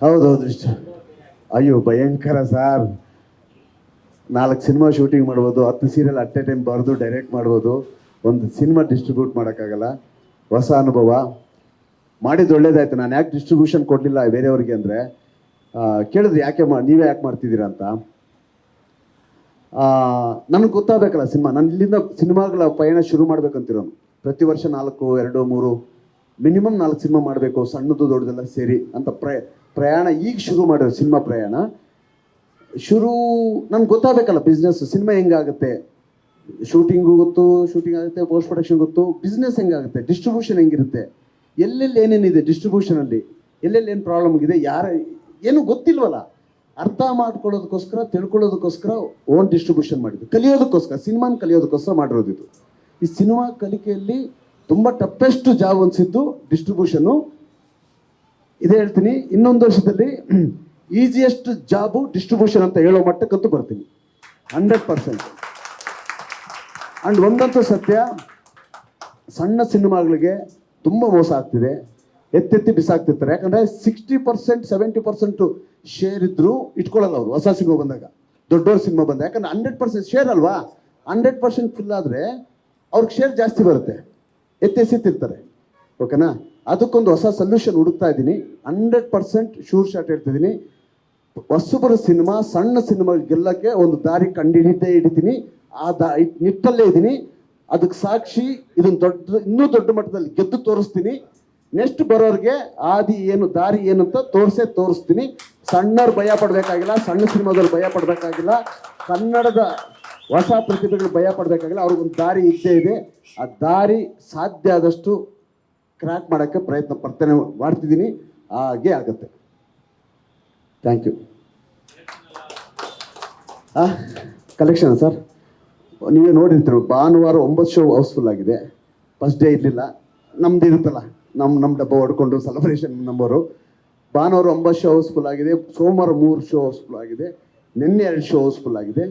ಹೌದೌದು ಇಷ್ಟ. ಅಯ್ಯೋ ಭಯಂಕರ ಸರ್. 4 ಸಿನಿಮಾ ಶೂಟಿಂಗ್ ಮಾಡ್ಬೋದು, 10 ಸೀರಿಯಲ್ ಅಟ್ ಎ ಟೈಮ್ ಬರೆದು ಡೈರೆಕ್ಟ್ ಮಾಡ್ಬೋದು, ಒಂದು ಸಿನಿಮಾ ಡಿಸ್ಟ್ರಿಬ್ಯೂಟ್ ಮಾಡೋಕ್ಕಾಗಲ್ಲ. ಹೊಸ ಅನುಭವ. ಮಾಡಿದ್ದು ಒಳ್ಳೇದಾಯ್ತು. ನಾನು ಯಾಕೆ ಡಿಸ್ಟ್ರಿಬ್ಯೂಷನ್ ಕೊಡಲಿಲ್ಲ ಬೇರೆಯವ್ರಿಗೆ ಅಂದರೆ, ಕೇಳಿದ್ರೆ ನೀವೇ ಯಾಕೆ ಮಾಡ್ತಿದ್ದೀರಾ ಅಂತ. ನನಗೆ ಗೊತ್ತಾಗಬೇಕಲ್ಲ ಸಿನಿಮಾ. ನಾನು ಇಲ್ಲಿಂದ ಸಿನಿಮಾಗಳ ಪಯಣ ಶುರು ಮಾಡ್ಬೇಕಂತಿರೋನು. ಪ್ರತಿ ವರ್ಷ 4, 2, 3 ಮಿನಿಮಮ್ 4 ಸಿನಿಮಾ ಮಾಡಬೇಕು, ಸಣ್ಣದು ದೊಡ್ಡದೆಲ್ಲ ಸೇರಿ ಅಂತ ಪ್ರಯಾಣ ಈಗ ಶುರು ಮಾಡಿರೋ ಸಿನಿಮಾ ಪ್ರಯಾಣ ನನ್ಗೆ ಗೊತ್ತಾಗಬೇಕಲ್ಲ ಬಿಸ್ನೆಸ್, ಸಿನಿಮಾ ಹೆಂಗಾಗುತ್ತೆ, ಶೂಟಿಂಗು ಗೊತ್ತು, ಶೂಟಿಂಗ್ ಆಗುತ್ತೆ, ಪೋಸ್ಟ್ ಪ್ರೊಡಕ್ಷನ್ ಗೊತ್ತು, ಬಿಸ್ನೆಸ್ ಹೆಂಗಾಗುತ್ತೆ, ಡಿಸ್ಟ್ರಿಬ್ಯೂಷನ್ ಹೆಂಗಿರುತ್ತೆ, ಎಲ್ಲೆಲ್ಲಿ ಏನೇನಿದೆ ಡಿಸ್ಟ್ರಿಬ್ಯೂಷನಲ್ಲಿ, ಎಲ್ಲೆಲ್ಲಿ ಏನು ಪ್ರಾಬ್ಲಮ್ ಇದೆ, ಏನು ಗೊತ್ತಿಲ್ವಲ್ಲ. ಅರ್ಥ ಮಾಡ್ಕೊಳ್ಳೋದಕ್ಕೋಸ್ಕರ, ತಿಳ್ಕೊಳ್ಳೋದಕ್ಕೋಸ್ಕರ ಓನ್ ಡಿಸ್ಟ್ರಿಬ್ಯೂಷನ್ ಮಾಡಿದ್ದು, ಕಲಿಯೋದಕ್ಕೋಸ್ಕರ, ಸಿನಿಮಾನ ಕಲಿಯೋದಕ್ಕೋಸ್ಕರ ಮಾಡಿರೋದು ಇದು. ಈ ಸಿನಿಮಾ ಕಲಿಕೆಯಲ್ಲಿ ತುಂಬ ಟಫೆಸ್ಟ್ ಜಾಬ್ ಅನಿಸಿದ್ದು ಡಿಸ್ಟ್ರಿಬ್ಯೂಷನ್ನು. ಇದೇ ಹೇಳ್ತೀನಿ, ಇನ್ನೊಂದು ವರ್ಷದಲ್ಲಿ ಈಸಿಯೆಸ್ಟ್ ಜಾಬು ಡಿಸ್ಟ್ರಿಬ್ಯೂಷನ್ ಅಂತ ಹೇಳೋ ಮಟ್ಟಕ್ಕಂತೂ ಬರ್ತೀನಿ 100%. ಆ್ಯಂಡ್ ಒಂದಂತೂ ಸತ್ಯ, ಸಣ್ಣ ಸಿನಿಮಾಗಳಿಗೆ ತುಂಬ ಮೋಸ ಆಗ್ತಿದೆ, ಎತ್ತೆತ್ತಿ ಬಿಸಾಕ್ತಿರ್ತಾರೆ. ಯಾಕಂದರೆ 60%, 70% ಶೇರ್ ಇದ್ದರೂ ಇಟ್ಕೊಳ್ಳಲ್ಲ ಅವರು ಹೊಸ ಸಿನಿಮಾ ಬಂದಾಗ, ದೊಡ್ಡವ್ರ ಸಿನಿಮಾ ಬಂದಾಗ. ಯಾಕಂದರೆ 100% ಶೇರ್ ಅಲ್ವಾ, 100% ಫಿಲ್ ಆದರೆ ಅವ್ರಿಗೆ ಶೇರ್ ಜಾಸ್ತಿ ಬರುತ್ತೆ, ಎತ್ತೆಸಿರ್ತಾರೆ. ಓಕೆನಾ? ಅದಕ್ಕೊಂದು ಹೊಸ ಸೊಲ್ಯೂಷನ್ ಹುಡುಕ್ತಾ ಇದ್ದೀನಿ. 100% ಶೂರ್ ಶಾಟ್ ಹೇಳ್ತಿದ್ದೀನಿ, ಹೊಸಬರ ಸಿನಿಮಾ, ಸಣ್ಣ ಸಿನಿಮಾ ಗೆಲ್ಲಕ್ಕೆ ಒಂದು ದಾರಿ ಹಿಡಿತೀನಿ. ಆ ನಿಟ್ಟಲ್ಲೇ ಇದ್ದೀನಿ. ಅದಕ್ಕೆ ಸಾಕ್ಷಿ ಇದನ್ನು ಇನ್ನೂ ದೊಡ್ಡ ಮಟ್ಟದಲ್ಲಿ ಗೆದ್ದು ತೋರಿಸ್ತೀನಿ. ನೆಕ್ಸ್ಟ್ ಬರೋರಿಗೆ ದಾರಿ ಏನು ಅಂತ ತೋರಿಸ್ತೀನಿ. ಸಣ್ಣವ್ರು ಭಯ ಪಡಬೇಕಾಗಿಲ್ಲ, ಸಣ್ಣ ಸಿನಿಮಾದವ್ರು ಭಯ ಪಡಬೇಕಾಗಿಲ್ಲ, ಕನ್ನಡದ ಹೊಸ ಪ್ರತಿಭೆಗಳು ಭಯ ಪಡಬೇಕಾಗಿಲ್ಲ. ಅವ್ರಿಗೊಂದು ದಾರಿ ಇದ್ದೇ ಇದೆ. ಆ ದಾರಿ ಸಾಧ್ಯ ಆದಷ್ಟು ಕ್ರ್ಯಾಕ್ ಮಾಡೋಕ್ಕೆ ಪ್ರಯತ್ನ ಮಾಡ್ತಿದ್ದೀನಿ. ಹಾಗೆ ಆಗುತ್ತೆ. Thank you. ಕಲೆಕ್ಷನ್ ಸರ್, ನೀವೇ ನೋಡಿರ್ತೀರ, ಭಾನುವಾರ 9 ಶೋ ಹೌಸ್ಫುಲ್ ಆಗಿದೆ. ಫಸ್ಟ್ ಡೇ ಇರಲಿಲ್ಲ, ನಮ್ದು ಇರುತ್ತಲ್ಲ, ನಮ್ಮ ಡಬ್ಬ ಹೊಡ್ಕೊಂಡು ಸೆಲೆಬ್ರೇಷನ್ ನಂಬರು. ಭಾನುವಾರ 9 ಶೋ ಹೌಸ್ಫುಲ್ ಆಗಿದೆ, ಸೋಮವಾರ 3 ಶೋ ಹೌಸ್ಫುಲ್ ಆಗಿದೆ, ನಿನ್ನೆ 2 ಶೋ ಹೌಸ್ಫುಲ್ ಆಗಿದೆ.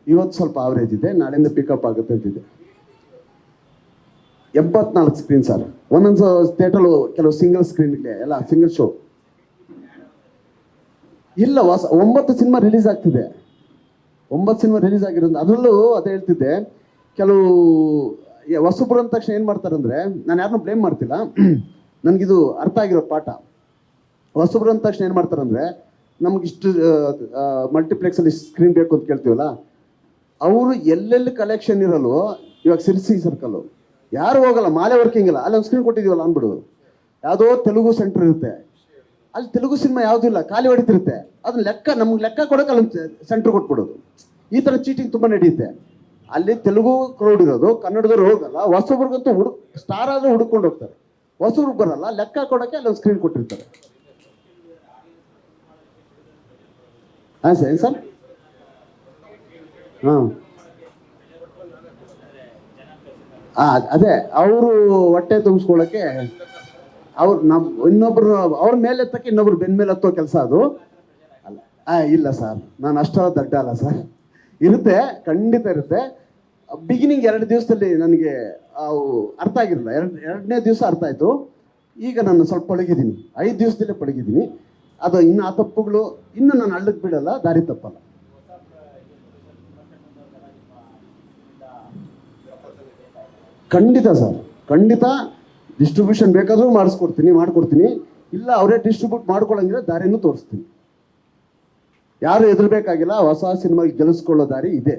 ಇವತ್ತು ಸ್ವಲ್ಪ ಆವ್ರೇಜ್ ಇದೆ, ನಾಳೆಯಿಂದ ಪಿಕಪ್ ಆಗುತ್ತೆ ಅಂತಿದೆ. 84 ಸ್ಕ್ರೀನ್ ಸರ್, ಒಂದೊಂದು ಥಿಯೇಟರ್ಲು ಕೆಲವು ಸಿಂಗಲ್ ಸ್ಕ್ರೀನ್ಗೆ ಎಲ್ಲ ಸಿಂಗಲ್ ಶೋ ಇಲ್ಲ. 9 ಸಿನಿಮಾ ರಿಲೀಸ್ ಆಗ್ತಿದೆ, 9 ಸಿನಿಮಾ ರಿಲೀಸ್ ಆಗಿರೋದು. ಅದರಲ್ಲೂ ಅದೇ ಹೇಳ್ತಿದ್ದೆ, ಕೆಲವು ಹೊಸಬ್ರು ಅಂದ ತಕ್ಷಣ ಏನು ಮಾಡ್ತಾರೆ ಅಂದರೆ, ನಾನು ಯಾರನ್ನೂ ಬ್ಲೇಮ್ ಮಾಡ್ತಿಲ್ಲ, ನನಗಿದು ಅರ್ಥ ಆಗಿರೋ ಪಾಠ. ಹೊಸಬ್ರು ಅಂದ ತಕ್ಷಣ ಏನು ಮಾಡ್ತಾರೆ ಅಂದರೆ, ನಮಗಿಷ್ಟು ಮಲ್ಟಿಪ್ಲೆಕ್ಸಲ್ಲಿ ಸ್ಕ್ರೀನ್ ಬೇಕು ಅಂತ ಕೇಳ್ತೀವಲ್ಲ, ಅವರು ಎಲ್ಲೆಲ್ಲಿ ಕಲೆಕ್ಷನ್ ಇರಲು, ಇವಾಗ ಸಿರ್ಸಿ ಸರ್ಕಲ್ಲು ಯಾರು ಹೋಗಲ್ಲ, ಮಾಲೆ ವರ್ಕಿಂಗ್ ಇಲ್ಲ, ಅಲ್ಲಿ ಒಂದು ಸ್ಕ್ರೀನ್ ಕೊಟ್ಟಿದ್ದೀವಲ್ಲ ಅಂದ್ಬಿಡು. ಯಾವುದೋ ತೆಲುಗು ಸೆಂಟ್ರ್ ಇರುತ್ತೆ, ಅಲ್ಲಿ ತೆಲುಗು ಸಿನಿಮಾ ಯಾವುದೂ ಇಲ್ಲ, ಖಾಲಿ ಹೊಡಿತಿರುತ್ತೆ. ಅದನ್ನ ನಮ್ಗೆ ಲೆಕ್ಕ ಕೊಡೋಕೆ ಅಲ್ಲೊಂದು ಸೆಂಟ್ರ್ ಕೊಟ್ಬಿಡೋದು. ಈ ಥರ ಚೀಟಿಂಗ್ ತುಂಬ ನಡೆಯುತ್ತೆ. ಅಲ್ಲಿ ತೆಲುಗು ಕ್ರೌಡ್ ಇರೋದು, ಕನ್ನಡದವ್ರು ಹೋಗಲ್ಲ. ಹೊಸಬ್ರಿಗಂತೂ ಸ್ಟಾರ್ ಆದರೂ ಹುಡ್ಕೊಂಡು ಹೋಗ್ತಾರೆ, ಹೊಸಬ್ರಿಗೆ ಬರಲ್ಲ, ಲೆಕ್ಕ ಕೊಡೋಕ್ಕೆ ಅಲ್ಲೊಂದು ಸ್ಕ್ರೀನ್ ಕೊಟ್ಟಿರ್ತಾರೆ. ಹಾಂ ಸರ್, ಏನು ಸರ್? ಹಾಂ, ಅದೇ ಅವರು ಹೊಟ್ಟೆ ತುಂಬಿಸ್ಕೊಳ್ಳೋಕ್ಕೆ ಇನ್ನೊಬ್ರು ಅವ್ರ ಮೇಲೆ ಎತ್ತಕ್ಕೆ ಇನ್ನೊಬ್ರು ಬೆನ್ನ ಮೇಲೆ ಹತ್ತೋ ಕೆಲಸ ಅದು ಅಲ್ಲ. ಇಲ್ಲ ಸರ್, ನಾನು ಅಷ್ಟರ ದಡ್ಡ ಅಲ್ಲ ಸರ್. ಇರುತ್ತೆ, ಖಂಡಿತ ಇರುತ್ತೆ. ಬಿಗಿನಿಂಗ್ 2 ದಿವಸದಲ್ಲಿ ನನಗೆ ಅರ್ಥ ಆಗಿರಲಿಲ್ಲ. ಎರಡನೇ ದಿವಸ ಅರ್ಥ ಆಯಿತು. ಈಗ ನಾನು ಸ್ವಲ್ಪ ಪಳಗಿದ್ದೀನಿ, 5 ದಿವಸದಲ್ಲೇ ಪಳಗಿದ್ದೀನಿ. ಅದು ಇನ್ನು ಆ ತಪ್ಪುಗಳು ಇನ್ನು ನಾನು ಹಳ್ಳಕ್ಕೆ ಬಿಡಲ್ಲ, ದಾರಿ ತಪ್ಪಲ್ಲ. ಖಂಡಿತ ಸರ್, ಖಂಡಿತ. ಡಿಸ್ಟ್ರಿಬ್ಯೂಷನ್ ಬೇಕಾದರೂ ಮಾಡ್ಕೊಡ್ತೀನಿ. ಇಲ್ಲ ಅವರೇ ಡಿಸ್ಟ್ರಿಬ್ಯೂಟ್ ಮಾಡ್ಕೊಳ್ಳಂಗಿದ್ರೆ ದಾರಿನೂ ತೋರಿಸ್ತೀನಿ. ಯಾರು ಹೆದರ್ಬೇಕಾಗಿಲ್ಲ, ಹೊಸ ಸಿನಿಮಾಗೆ ಗೆಲ್ಲಿಸ್ಕೊಳ್ಳೋ ದಾರಿ ಇದೆ.